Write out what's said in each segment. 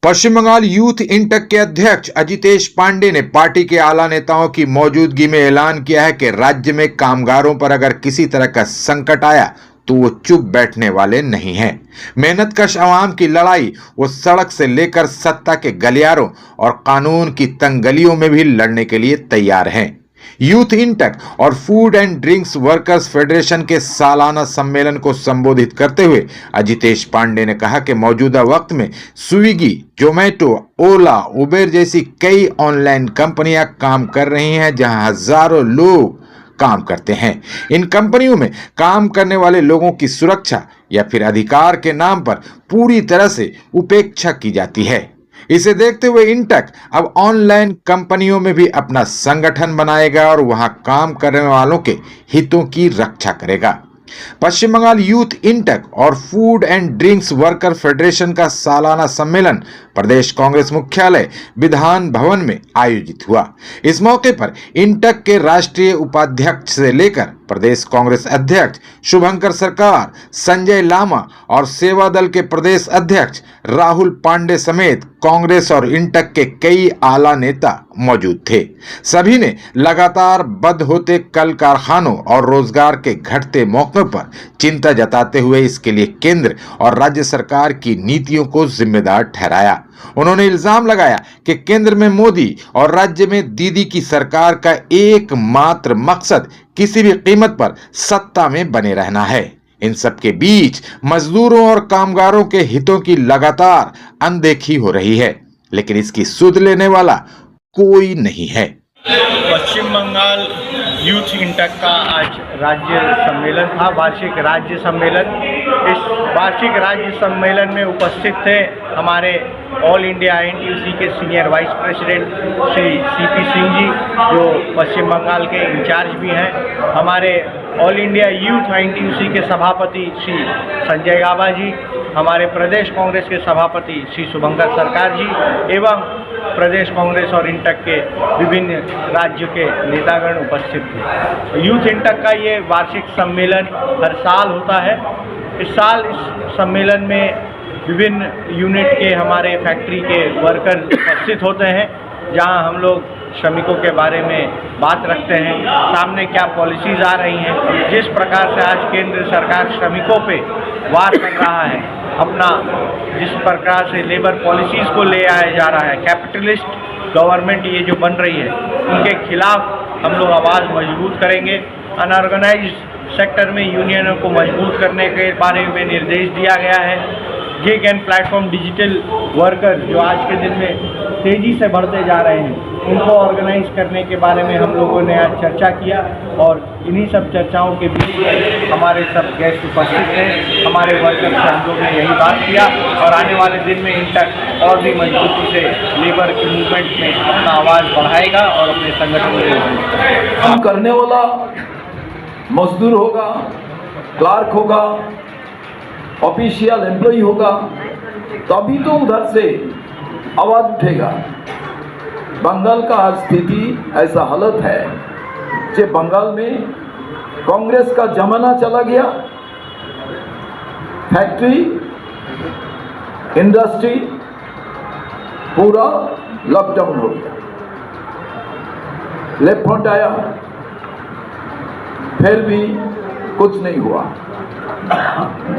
पश्चिम Bengal youth INTUC के अध्यक्ष अजितेश पांडे ने पार्टी के आला नेताओं की मौजूदगी में ऐलान किया है कि राज्य में कामगारों पर अगर किसी तरह का संकट आया तो वो चुप बैठने वाले नहीं हैं। मेहनतकश आवाम की लड़ाई वो सड़क से लेकर सत्ता के गलियारों और कानून की तंगलियों में भी लड़ने के लिए तैयार हैं। यूथ इंटक और food and drinks workers federation के सालाना सम्मेलन को संबोधित करते हुए अजितेश पांडे ने कहा कि मौजूदा वक्त में स्विगी, जोमेटो, ओला, उबेर जैसी कई ऑनलाइन कंपनियां काम कर रही हैं जहां हजारों लोग काम करते हैं। इन कंपनियों में काम करने वाले लोगों की सुरक्षा या फिर अधिकार के नाम पर पूरी तरह से उपेक्षा की जाती है। इसे देखते हुए इंटक अब ऑनलाइन कंपनियों में भी अपना संगठन बनाएगा और वहां काम करने वालों के हितों की रक्षा करेगा। पश्चिम बंगाल यूथ इंटक और food and drinks worker federation का सालाना सम्मेलन प्रदेश कांग्रेस मुख्यालय विधान भवन में आयोजित हुआ। इस मौके पर इंटक के राष्ट्रीय उपाध्यक्ष से लेकर प्रदेश कांग्रेस अध्यक्ष शुभंकर सरकार, संजय लामा और सेवा दल के प्रदेश अध्यक्ष राहुल पांडे समेत कांग्रेस और इंटक के कई आला नेता मौजूद थे। सभी ने लगातार बंद होते कल कारखानों और रोजगार के घटते मौकों पर चिंता जताते हुए इसके लिए केंद्र और राज्य सरकार की नीतियों को जिम्मेदार ठहराया। उन्होंने इल्जाम लगाया कि केंद्र में मोदी और राज्य में दीदी की सरकार का एकमात्र मकसद किसी भी कीमत पर सत्ता में बने रहना है। इन सब के बीच मजदूरों और कामगारों के हितों की लगातार अनदेखी हो रही है, लेकिन इसकी सुध लेने वाला कोई नहीं है। पश्चिम बंगाल यूथ इंटक का आज राज्य सम्मेलन था, वार्षिक राज्य सम्मेलन। इस वार्षिक राज्य सम्मेलन में उपस्थित थे हमारे ऑल इंडिया एनटीयूसी के senior vice president Shri CP Singh ji, जो पश्चिम बंगाल के इंचार्ज भी हैं, हमारे ऑल इंडिया यूथ एनटीयूसी के सभापति श्री संजय गाबा जी, हमारे प्रदेश कांग्रेस के सभापति श्री शुभंकर सरकार जी एवं प्रदेश कांग्रेस और इंटक के विभिन्न राज्यों के नेतागण उपस्थित थे। यूथ इंटक का ये वार्षिक सम्मेलन हर साल होता है। इस साल इस सम्मेलन में विभिन्न यूनिट के हमारे फैक्ट्री के वर्कर उपस्थित होते हैं, जहां हम लोग श्रमिकों के बारे में बात रखते हैं, सामने क्या पॉलिसीज आ रही हैं, जिस प्रकार से आज केंद्र सरकार श्रमिकों पे वार कर रहा है, अपना जिस प्रकार से लेबर पॉलिसीज़ को ले आया जा रहा है, कैपिटलिस्ट गवर्नमेंट ये जो बन रही है, उनके खिलाफ हम लोग आवाज़ मजबूत करेंगे। अनऑर्गेनाइज्ड सेक्टर में यूनियनों को मजबूत करने के बारे में निर्देश दिया गया है। Gig and platform digital worker जो आज के दिन में तेज़ी से बढ़ते जा रहे हैं, उनको ऑर्गेनाइज करने के बारे में हम लोगों ने आज चर्चा किया और इन्हीं सब चर्चाओं के बीच में हमारे सब गेस्ट उपस्थित हैं। हमारे वर्कर से हम लोगों ने यही बात किया और आने वाले दिन में इंटक और भी मजबूती से लेबर के मूवमेंट में अपना आवाज़ बढ़ाएगा और अपने संगठन को काम करने वाला मजदूर होगा, क्लार्क होगा, ऑफिशियल एम्प्लॉय होगा, तभी तो उधर से आवाज़ उठेगा। बंगाल का आज स्थिति ऐसा हालत है कि बंगाल में कांग्रेस का जमाना चला गया, फैक्ट्री इंडस्ट्री पूरा लॉकडाउन हो गया, लेफ्ट फ्रंट आया, फिर भी कुछ नहीं हुआ,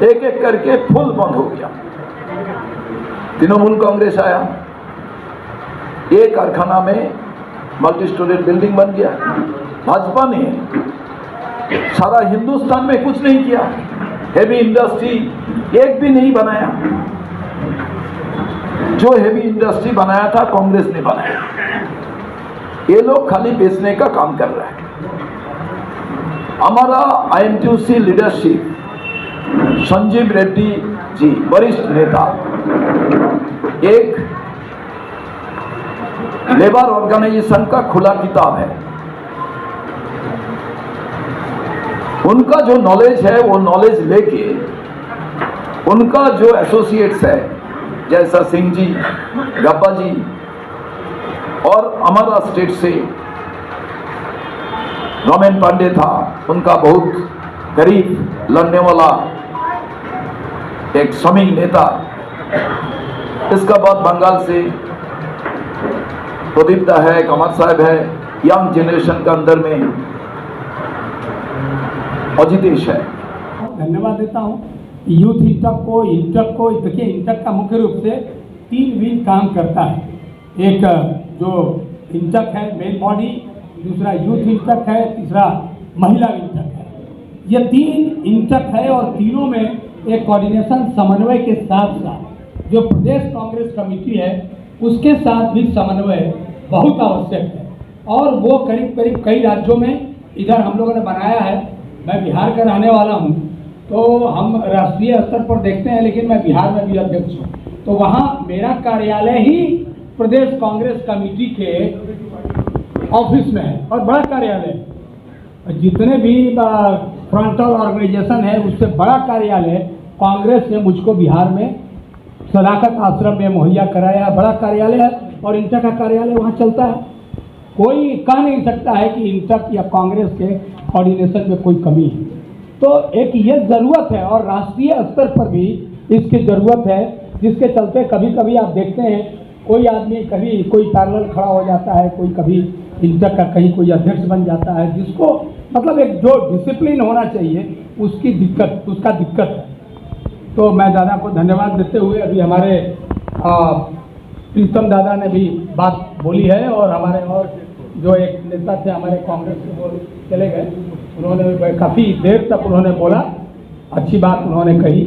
एक एक करके फुल बंद हो गया। तृणमूल कांग्रेस आया, एक कारखाना में मल्टी स्टोरेज बिल्डिंग बन गया। भाजपा ने सारा हिंदुस्तान में कुछ नहीं किया, हेवी इंडस्ट्री एक भी नहीं बनाया। जो हेवी इंडस्ट्री बनाया था कांग्रेस ने बनाया। ये लोग खाली बेचने का काम कर रहे हैं। हमारा आईएनटीयूसी लीडरशिप संजीव रेड्डी जी वरिष्ठ नेता, एक लेबर ऑर्गेनाइजेशन का खुला किताब है। उनका जो नॉलेज है वो नॉलेज लेके उनका जो एसोसिएट्स है जैसा सिंह जी, गब्बा जी और हमारा स्टेट से रोमेन पांडे था, उनका बहुत करीब लड़ने वाला एक श्रमिक नेता इसका बाद बंगाल से प्रदीप्ता है, कमर साहब है, यंग जनरेशन का अंदर में अजितेश है। धन्यवाद देता हूँ यूथ इंटक को देखिए, इंटक का मुख्य रूप से 3 विंग काम करता है। एक जो इंटक है मेन बॉडी, दूसरा यूथ इंटक है, तीसरा महिला इंटक है। ये 3 इंटक है और तीनों में एक कोऑर्डिनेशन समन्वय के साथ साथ जो प्रदेश कांग्रेस कमेटी है उसके साथ भी समन्वय बहुत आवश्यक है। और वो करीब करीब कई राज्यों में इधर हम लोगों ने बनाया है। मैं बिहार का रहने वाला हूँ, तो हम राष्ट्रीय स्तर पर देखते हैं, लेकिन मैं बिहार में भी अध्यक्ष हूँ। तो वहाँ मेरा कार्यालय ही प्रदेश कांग्रेस कमेटी के ऑफिस में है और बड़ा कार्यालय है। जितने भी फ्रंटल ऑर्गेनाइजेशन है उससे बड़ा कार्यालय कांग्रेस ने मुझको बिहार में सदाकत आश्रम में मुहैया कराया। बड़ा कार्यालय है और इंटक का कार्यालय वहाँ चलता है। कोई कह नहीं सकता है कि इंटक या कांग्रेस के कोऑर्डिनेशन में कोई कमी है। तो एक ये ज़रूरत है और राष्ट्रीय स्तर पर भी इसकी ज़रूरत है, जिसके चलते कभी कभी आप देखते हैं कोई आदमी कभी कोई पैरेलल खड़ा हो जाता है, कोई कभी इंटक का कहीं कोई अध्यक्ष बन जाता है, जिसको मतलब एक जो डिसिप्लिन होना चाहिए उसका दिक्कत है। तो मैं दादा को धन्यवाद देते हुए, अभी हमारे प्रीतम दादा ने भी बात बोली है और हमारे और जो एक नेता थे हमारे कांग्रेस के, वो चले गए, उन्होंने काफ़ी देर तक उन्होंने बोला, अच्छी बात उन्होंने कही।